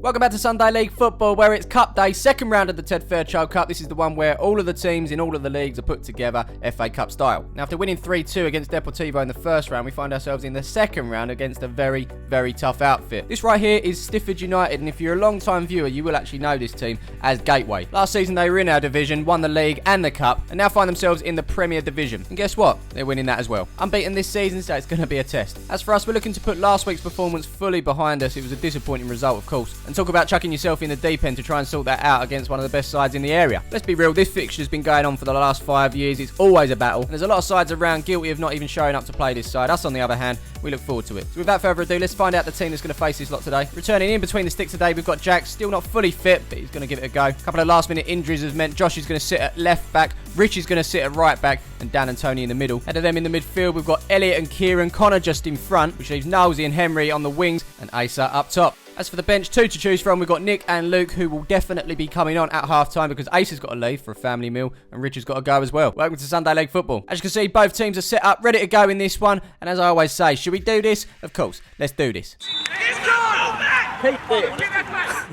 Welcome back to Sunday League Football, where it's Cup Day, second round of the Ted Fairchild Cup. This is the one where all of the teams in all of the leagues are put together FA Cup style. Now, after winning 3-2 against Deportivo in the first round, we find ourselves in the second round against a very, very tough outfit. This right here is Stifford United, and if you're a long-time viewer, you will actually know this team as Gateway. Last season, they were in our division, won the league and the cup, and now find themselves in the Premier Division. And guess what? They're winning that as well. Unbeaten this season, so it's going to be a test. As for us, we're looking to put last week's performance fully behind us. It was a disappointing result, of course. And talk about chucking yourself in the deep end to try and sort that out against one of the best sides in the area. Let's be real, this fixture's been going on for the last 5 years. It's always a battle, and there's a lot of sides around guilty of not even showing up to play this side. Us, on the other hand, we look forward to it. So without further ado, let's find out the team that's going to face this lot today. Returning in between the sticks today, we've got Jack, still not fully fit, but he's going to give it a go. A couple of last minute injuries has meant Josh is going to sit at left back, Rich is going to sit at right back, and Dan and Tony in the middle. Ahead of them in the midfield, we've got Elliot and Kieran, Connor just in front, which leaves Nosey and Henry on the wings, and Asa up top. As for the bench, two to choose from, we've got Nick and Luke, who will definitely be coming on at half-time because Asa's got to leave for a family meal and Rich has got to go as well. Welcome to Sunday League Football. As you can see, both teams are set up, ready to go in this one. And as I always say, should we do this? Of course, let's do this.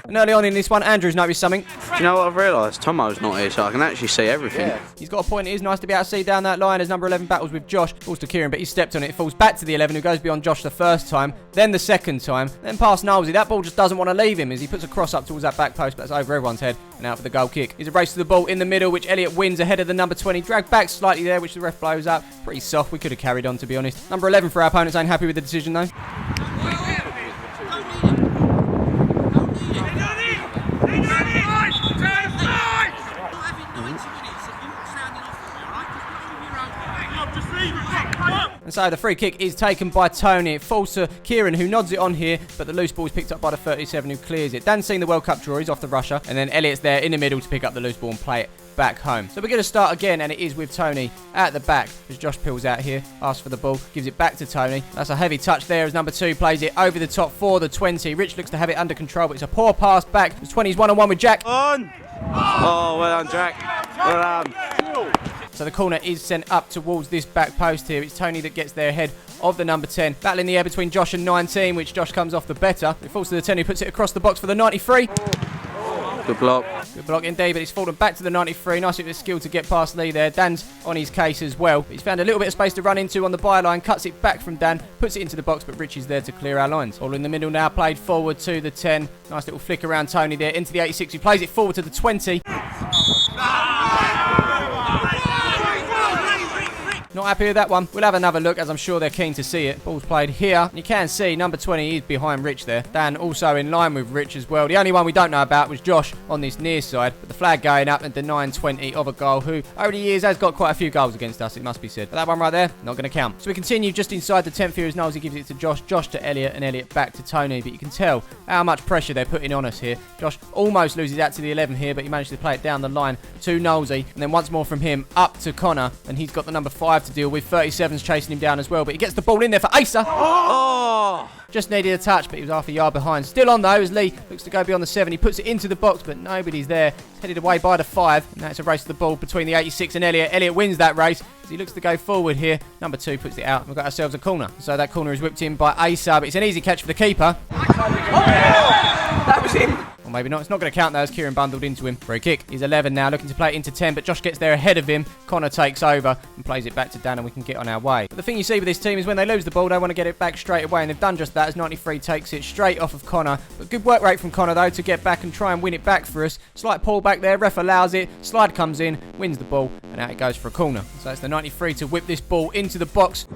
And early on in this one, Andrew's noticed something. Do you know what I've realised? Tomo's not here, so I can actually see everything. Yeah. He's got a point. It is nice to be able to see down that line as number 11 battles with Josh. Falls to Kieran, but he stepped on it. It falls back to the 11, who goes beyond Josh the first time, then the second time, then past Nosey. That ball just doesn't want to leave him as he puts a cross up towards that back post, but that's over everyone's head. And out for the goal kick. He's a race to the ball in the middle, which Elliot wins ahead of the number 20. Dragged back slightly there, which the ref blows up. Pretty soft. We could have carried on, to be honest. Number 11 for our opponents ain't happy with the decision, though. And so the free kick is taken by Tony. It falls to Kieran, who nods it on here, but the loose ball is picked up by the 37, who clears it. Dan's seen the World Cup draw. He's off the rusher. And then Elliot's there in the middle to pick up the loose ball and play it back home. So we're going to start again, and it is with Tony at the back as Josh peels out here, asks for the ball, gives it back to Tony. That's a heavy touch there as number 2 plays it over the top for the 20. Rich looks to have it under control, but it's a poor pass back. The 20's one-on-one with Jack. On! Oh, well done, Jack. Well done. So the corner is sent up towards this back post here. It's Tony that gets there ahead of the number 10. Battle in the air between Josh and 19, which Josh comes off the better. It falls to the 10, who puts it across the box for the 93. Good block. Good block indeed, but it's fallen back to the 93. Nice bit of skill to get past Lee there. Dan's on his case as well. But he's found a little bit of space to run into on the byline. Cuts it back from Dan. Puts it into the box, but Rich is there to clear our lines. All in the middle now, played forward to the 10. Nice little flick around Tony there into the 86. He plays it forward to the 20. Not happy with that one. We'll have another look, as I'm sure they're keen to see it. Ball's played here. And you can see number 20 is behind Rich there. Dan also in line with Rich as well. The only one we don't know about was Josh on this near side. But the flag going up and denying 20 of a goal, who over the years has got quite a few goals against us, it must be said. But that one right there, not going to count. So we continue just inside the 10th here as Nosey gives it to Josh. Josh to Elliot, and Elliot back to Tony. But you can tell how much pressure they're putting on us here. Josh almost loses out to the 11 here, but he managed to play it down the line to Nosey. And then once more from him up to Connor. And he's got the number 5 to deal with. 37's chasing him down as well, but he gets the ball in there for Asa. Oh! Just needed a touch, but he was half a yard behind. Still on though, as Lee looks to go beyond the 7. He puts it into the box, but nobody's there. He's headed away by the 5, and that's a race to the ball between the 86 and Elliot. Elliot wins that race as he looks to go forward here. Number 2 puts it out. We've got ourselves a corner. So that corner is whipped in by Asa, but it's an easy catch for the keeper. That was him. Or maybe not. It's not going to count though as Kieran bundled into him. Free kick. He's 11 now, looking to play it into 10, but Josh gets there ahead of him. Connor takes over and plays it back to Dan, and we can get on our way. But the thing you see with this team is when they lose the ball, they want to get it back straight away, and they've done just that as 93 takes it straight off of Connor. But good work rate from Connor though to get back and try and win it back for us. Slight pull back there. Ref allows it. Slide comes in, wins the ball, and out it goes for a corner. So it's the 93 to whip this ball into the box.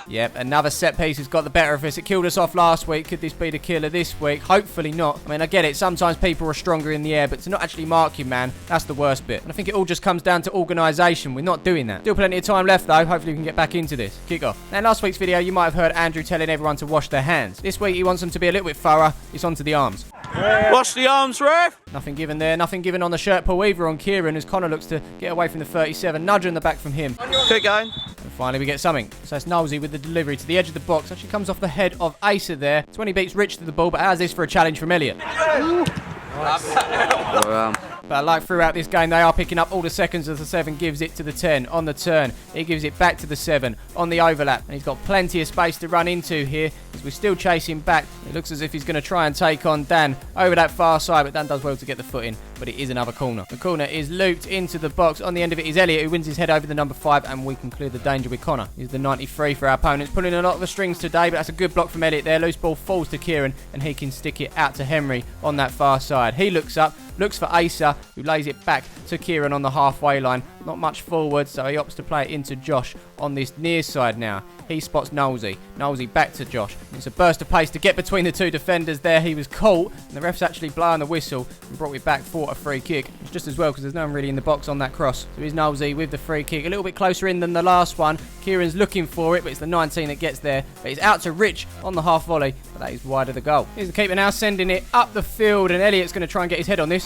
Yep, another set piece has got the better of us. It killed us off last week. Could this be the killer this week? Hopefully not. I mean, I get it. Sometimes people are stronger in the air, but to not actually mark you, man, that's the worst bit. And I think it all just comes down to organisation. We're not doing that. Still plenty of time left, though. Hopefully we can get back into this. Kick off. Now, in last week's video, you might have heard Andrew telling everyone to wash their hands. This week, he wants them to be a little bit thorough. It's onto the arms. Wash the arms, ref! Nothing given there. Nothing given on the shirt pull either on Kieran as Connor looks to get away from the 37. Nudge in the back from him. Keep going. And finally, we get something. So it's Nosey with the delivery to the edge of the box. Actually comes off the head of Asa there. It's when he beats Rich to the ball, but how's this for a challenge from Elliot? But like throughout this game, they are picking up all the seconds as the 7 gives it to the 10 on the turn. He gives it back to the 7 on the overlap. And he's got plenty of space to run into here as we're still chasing back. It looks as if he's going to try and take on Dan over that far side, but Dan does well to get the foot in. But it is another corner. The corner is looped into the box. On the end of it is Elliot, who wins his head over the number 5, and we can clear the danger with Connor. He's the 93 for our opponents, pulling a lot of the strings today, but that's a good block from Elliot there. Loose ball falls to Kieran, and he can stick it out to Henry on that far side. He looks up, looks for Asa, who lays it back to Kieran on the halfway line. Not much forward, so he opts to play it into Josh on this near side now. He spots Nosey. Nosey back to Josh. It's a burst of pace to get between the two defenders there. He was caught, and the ref's actually blowing the whistle and brought it back for a free kick. It's just as well because there's no one really in the box on that cross. So here's Nosey with the free kick. A little bit closer in than the last one. Kieran's looking for it, but it's the 19 that gets there. But it's out to Rich on the half volley, but that is wide of the goal. Here's the keeper now sending it up the field, and Elliot's going to try and get his head on this.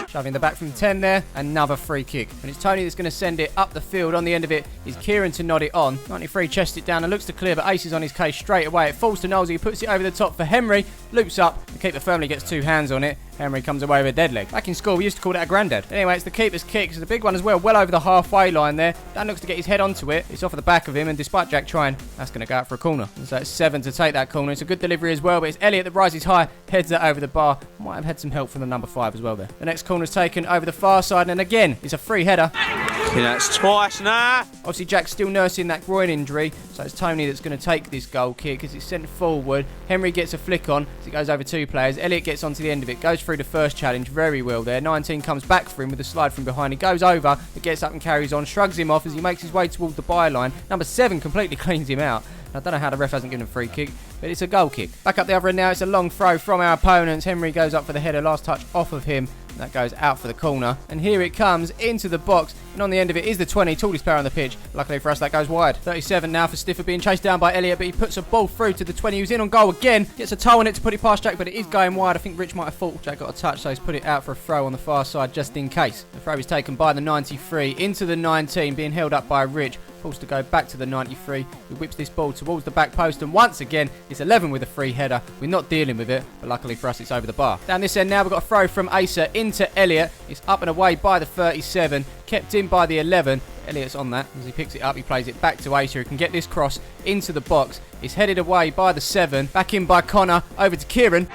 Shoving the back from 10 there. Another free kick. And it's Tony that's going to send it up the field. On the end of it is Kieran to nod it on. 93 chests it down and looks to clear, but Ace is on his case straight away. It falls to Nosey, who puts it over the top for Henry. Loops up. The keeper firmly gets 2 hands on it. Henry comes away with a dead leg. Back in school, we used to call that a granddad. Anyway, it's the keeper's kick. It's a big one as well over the halfway line there. Dan looks to get his head onto it. It's off at the back of him, and despite Jack trying, that's going to go out for a corner. And so it's 7 to take that corner. It's a good delivery as well, but it's Elliot that rises high, heads that over the bar. Might have had some help from the number 5 as well there. The next corner is taken over the far side, and again, it's a free header. Yeah, that's twice now. Obviously, Jack's still nursing that groin injury, so it's Tony that's going to take this goal kick as it's sent forward. Henry gets a flick on as it goes over 2 players. Elliot gets onto the end of it, goes through the first challenge very well there. 19 comes back for him with a slide from behind. He goes over, but gets up and carries on, shrugs him off as he makes his way towards the byline. Number 7 completely cleans him out. I don't know how the ref hasn't given a free kick, but it's a goal kick. Back up the other end now, it's a long throw from our opponents. Henry goes up for the header, last touch off of him. That goes out for the corner. And here it comes into the box. And on the end of it is the 20, tallest player on the pitch. Luckily for us, that goes wide. 37 now for Stiffer, being chased down by Elliot, but he puts a ball through to the 20, who's in on goal again. Gets a toe on it to put it past Jack, but it is going wide. I think Rich might have thought Jack got a touch, so he's put it out for a throw on the far side just in case. The throw is taken by the 93 into the 19, being held up by Rich. Forced to go back to the 93, who whips this ball towards the back post, and once again it's 11 with a free header. We're not dealing with it, but luckily for us it's over the bar. Down this end now we've got a throw from Asa into Elliot. It's up and away by the 37, kept in by the 11. Elliot's on that. As he picks it up, he plays it back to Asa, who can get this cross into the box. It's headed away by the 7, back in by Connor, over to Kieran.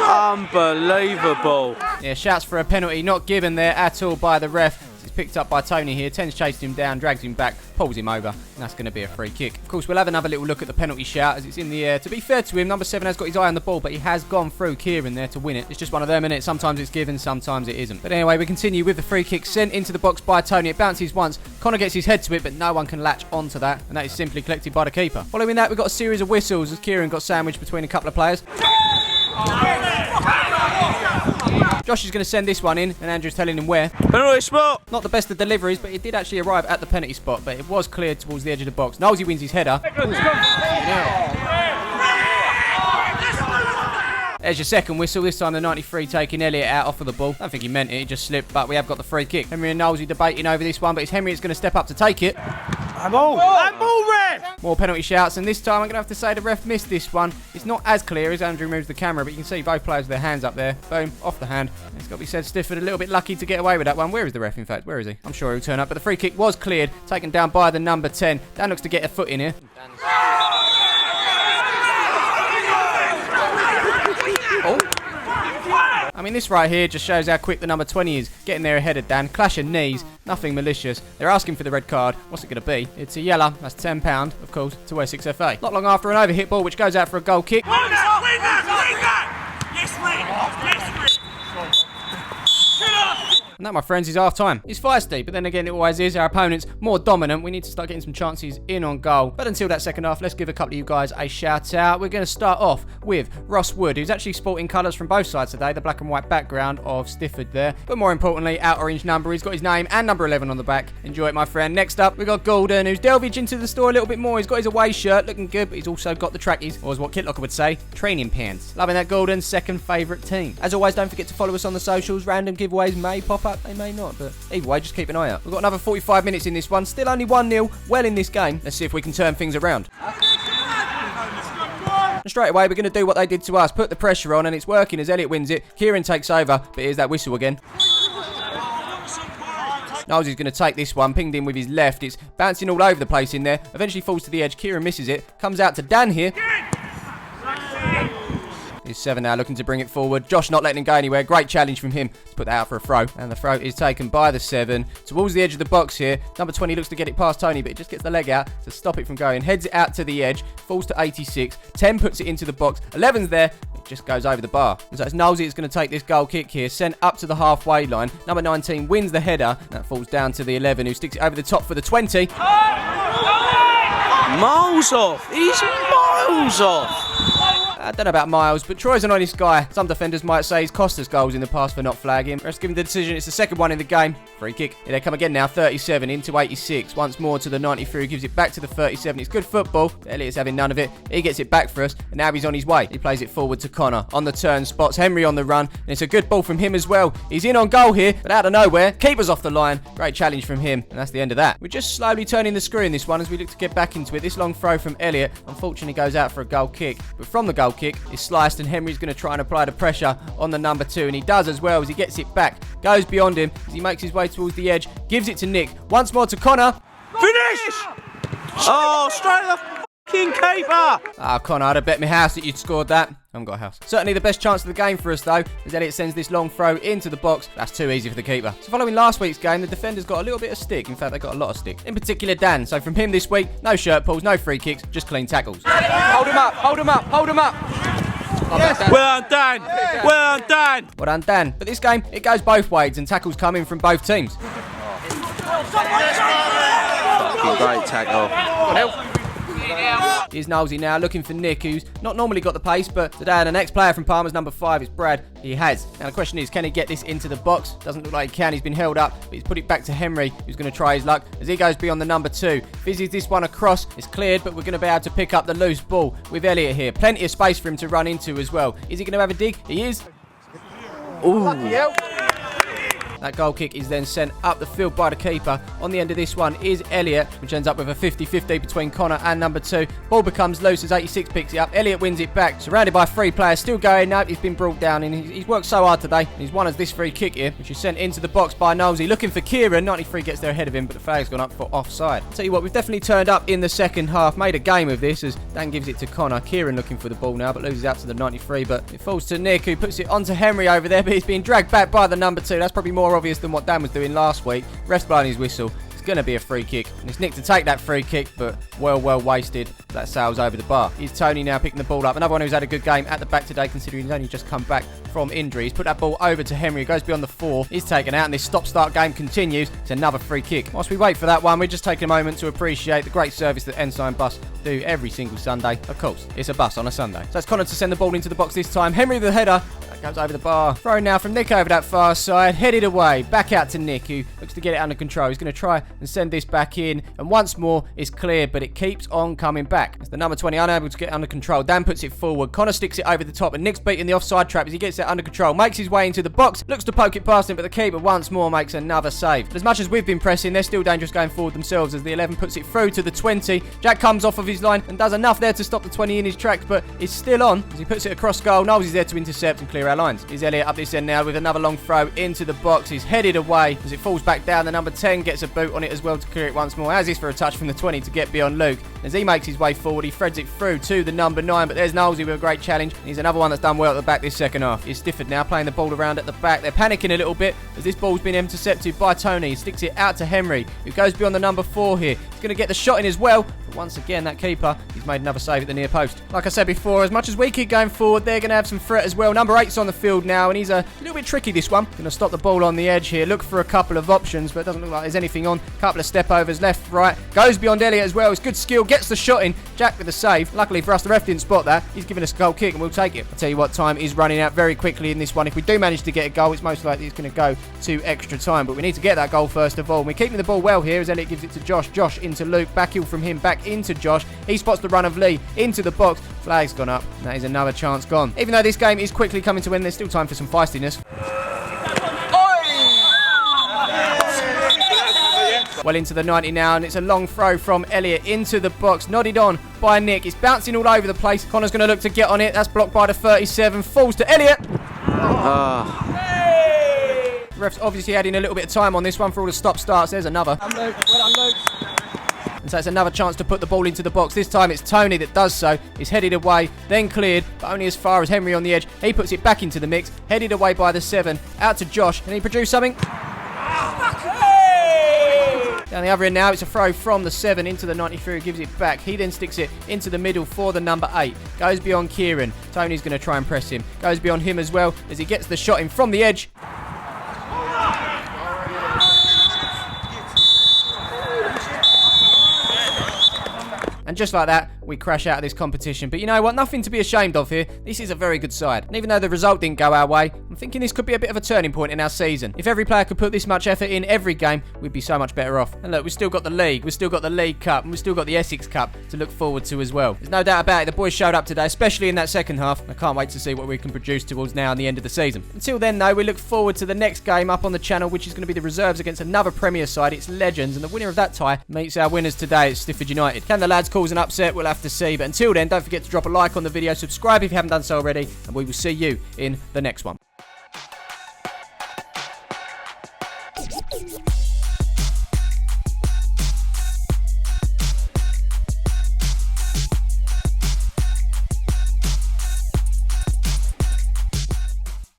Unbelievable. Yeah, shouts for a penalty, not given there at all by the ref. It's picked up by Tony here. 10's chased him down, drags him back, pulls him over, and that's going to be a free kick. Of course, we'll have another little look at the penalty shout as it's in the air. To be fair to him, number 7 has got his eye on the ball, but he has gone through Kieran there to win it. It's just one of them, innit? Sometimes it's given, sometimes it isn't. But anyway, we continue with the free kick sent into the box by Tony. It bounces once. Connor gets his head to it, but no one can latch onto that, and that is simply collected by the keeper. Following that, we've got a series of whistles as Kieran got sandwiched between a couple of players. Josh is going to send this one in, and Andrew's telling him where. Penalty spot! Not the best of deliveries, but it did actually arrive at the penalty spot, but it was cleared towards the edge of the box. Nosey wins his header. There's your second whistle, this time the 93 taking Elliot out off of the ball. I don't think he meant it, he just slipped, but we have got the free kick. Henry and Nosey debating over this one, but it's Henry that's going to step up to take it. Handball, ref! More penalty shouts, and this time I'm going to have to say the ref missed this one. It's not as clear as Andrew moves the camera, but you can see both players with their hands up there. Boom, off the hand. It's got to be said, Stifford a little bit lucky to get away with that one. Where is the ref, in fact? Where is he? I'm sure he'll turn up, but the free kick was cleared, taken down by the number 10. Dan looks to get a foot in here. Oh. I mean, this right here just shows how quick the number 20 is. Getting there ahead of Dan. Clash of knees. Nothing malicious. They're asking for the red card. What's it going to be? It's a yellow. That's £10, of course, to wear 6FA. Not long after, an overhit ball, which goes out for a goal kick. Win that! Yes, win! And that, my friends, is half-time. It's feisty, but then again, it always is. Our opponent's more dominant. We need to start getting some chances in on goal. But until that second half, let's give a couple of you guys a shout-out. We're going to start off with Ross Wood, who's actually sporting colours from both sides today. The black and white background of Stifford there. But more importantly, out orange number. He's got his name and number 11 on the back. Enjoy it, my friend. Next up, we've got Gordon, who's delved into the store a little bit more. He's got his away shirt, looking good, but he's also got the trackies, or as what Kitlocker would say, training pants. Loving that Gordon's second favourite team. As always, don't forget to follow us on the socials. Random giveaways may pop up, they may not, but either way, just keep an eye out. We've got another 45 minutes in this one. Still only 1-0. Well in this game. Let's see if we can turn things around. And straight away, we're going to do what they did to us. Put the pressure on, and it's working as Elliot wins it. Kieran takes over, but here's that whistle again. Niles is going to take this one, pinged in with his left. It's bouncing all over the place in there. Eventually falls to the edge. Kieran misses it. Comes out to Dan here. He's 7 now, looking to bring it forward. Josh not letting him go anywhere. Great challenge from him to put that out for a throw. And the throw is taken by the 7 towards the edge of the box here. Number 20 looks to get it past Tony, but it just gets the leg out to stop it from going. Heads it out to the edge. Falls to 86. 10 puts it into the box. 11's there. It just goes over the bar. And so it's Nosey that's going to take this goal kick here. Sent up to the halfway line. Number 19 wins the header. That falls down to the 11, who sticks it over the top for the 20. Miles off. He's miles off. I don't know about Miles, but Troy's an honest guy. Some defenders might say he's cost us goals in the past for not flagging. Let's give him the decision. It's the second one in the game. Free kick. Here they come again now. 37 into 86. Once more to the 93. Gives it back to the 37. It's good football. Elliot's having none of it. He gets it back for us, and now he's on his way. He plays it forward to Connor. On the turn, spots Henry on the run, and it's a good ball from him as well. He's in on goal here, but out of nowhere, keeper's off the line. Great challenge from him, and that's the end of that. We're just slowly turning the screw in this one as we look to get back into it. This long throw from Elliot, unfortunately, goes out for a goal kick, but from the goal kick, it's sliced, and Henry's going to try and apply the pressure on the number 2, and he does as well as he gets it back. Goes beyond him as he makes his way towards the edge. Gives it to Nick. Once more to Connor. Finish! Oh, straight the fucking keeper! Ah, Connor, I'd have bet my house that you'd scored that. I haven't got a house. Certainly the best chance of the game for us, though, as Elliot sends this long throw into the box. That's too easy for the keeper. So following last week's game, the defenders got a little bit of stick. In fact, they got a lot of stick. In particular, Dan. So from him this week, no shirt pulls, no free kicks, just clean tackles. Hold him up, hold him up, hold him up. Yes. Well done, Dan. Well done. Well done, Dan. But this game, it goes both ways, and tackles come in from both teams. Fucking great tackle. Here's Nosey now looking for Nick, who's not normally got the pace, but today the next player from Palmer's number 5 is Brad. He has. Now the question is, can he get this into the box? Doesn't look like he can. He's been held up, but he's put it back to Henry, who's going to try his luck as he goes beyond the number 2. Fizzes this one across. It's cleared, but we're going to be able to pick up the loose ball with Elliot here. Plenty of space for him to run into as well. Is he going to have a dig? He is. Ooh. That goal kick is then sent up the field by the keeper. On the end of this one is Elliot, which ends up with a 50-50 between Connor and number 2. Ball becomes loose as 86 picks it up. Elliot wins it back. Surrounded by 3 players. Still going now. He's been brought down, and he's worked so hard today. He's won us this free kick here, which is sent into the box by Nosey. Looking for Kieran. 93 gets there ahead of him, but the flag's gone up for offside. I'll tell you what, we've definitely turned up in the second half. Made a game of this as Dan gives it to Connor. Kieran looking for the ball now, but loses out to the 93. But it falls to Nick, who puts it onto Henry over there, but he's being dragged back by the number 2. That's probably more obvious than what Dan was doing last week. Ref's blowing his whistle. It's going to be a free kick, and it's Nick to take that free kick, but well wasted. That sails over the bar. Here's Tony now picking the ball up. Another one who's had a good game at the back today, considering he's only just come back from injury. He's put that ball over to Henry, who goes beyond the 4. He's taken out, and this stop-start game continues. It's another free kick. Whilst we wait for that one, we just take a moment to appreciate the great service that Ensign Bus do every single Sunday. Of course, it's a bus on a Sunday. So it's Connor to send the ball into the box this time. Henry with the header. That goes over the bar. Throw now from Nick over that far side. Headed away. Back out to Nick, who looks to get it under control. He's going to try and send this back in. And once more, it's cleared, but it keeps on coming back. It's the number 20 unable to get under control. Dan puts it forward. Connor sticks it over the top, and Nick's beating the offside trap as he gets it under control. Makes his way into the box. Looks to poke it past him, but the keeper once more makes another save. But as much as we've been pressing, they're still dangerous going forward themselves as the 11 puts it through to the 20. Jack comes off of his line and does enough there to stop the 20 in his tracks, but it's still on as he puts it across goal. Knowles is there to intercept and clear our lines. Here's Elliot up this end now with another long throw into the box. He's headed away as it falls back down. The number 10 gets a boot on it as well to clear it once more, as is for a touch from the 20 to get beyond Luke. As he makes his way forward, he threads it through to the number 9, but there's Knowlesy with a great challenge. He's another one that's done well at the back this second half. He's Stifford now playing the ball around at the back. They're panicking a little bit as this ball's been intercepted by Tony. He sticks it out to Henry, who goes beyond the number 4 here. He's going to get the shot in as well, but once again, that keeper, he's made another save at the near post. Like I said before, as much as we keep going forward, they're going to have some threat as well. Number 8's on the field now, and he's a little bit tricky, this one. Going to stop the ball on the edge here, look for a couple of options, but it doesn't look like there's anything on. Couple of step overs, left, right, goes beyond Elliot as well. It's good skill, gets the shot in. Jack with the save. Luckily for us, the ref didn't spot that. He's given us a goal kick, and we'll take it. I'll tell you what, time is running out very quickly in this one. If we do manage to get a goal, it's most likely it's going to go to extra time, but we need to get that goal first of all. And we're keeping the ball well here as Elliot gives it to Josh. Josh into Luke, back heel from him, back into Josh. He spots the run of Lee into the box. Flag's gone up, and that is another chance gone. Even though this game is quickly coming to an end, there's still time for some feistiness. Well into the 90 now, and it's a long throw from Elliot into the box. Nodded on by Nick. It's bouncing all over the place. Connor's going to look to get on it. That's blocked by the 37. Falls to Elliot. Ref's obviously adding a little bit of time on this one for all the stop-starts. There's another. Well done, Luke. And so it's another chance to put the ball into the box. This time it's Tony that does so. He's headed away, then cleared, but only as far as Henry on the edge. He puts it back into the mix. Headed away by the 7. Out to Josh. And he produced something. Down the other end now, it's a throw from the 7 into the 93, who gives it back. He then sticks it into the middle for the number 8. Goes beyond Kieran. Tony's going to try and press him. Goes beyond him as well as he gets the shot in from the edge. And just like that, we crash out of this competition. But you know what? Nothing to be ashamed of here. This is a very good side. And even though the result didn't go our way, I'm thinking this could be a bit of a turning point in our season. If every player could put this much effort in every game, we'd be so much better off. And look, we've still got the league, we've still got the League Cup, and we've still got the Essex Cup to look forward to as well. There's no doubt about it, the boys showed up today, especially in that second half. I can't wait to see what we can produce towards now and the end of the season. Until then though, we look forward to the next game up on the channel, which is going to be the reserves against another Premier side. It's Legends, and the winner of that tie meets our winners today at Stifford United. Can the lads cause an upset? We'll have to see. But until then, don't forget to drop a like on the video, subscribe if you haven't done so already, and we will see you in the next one.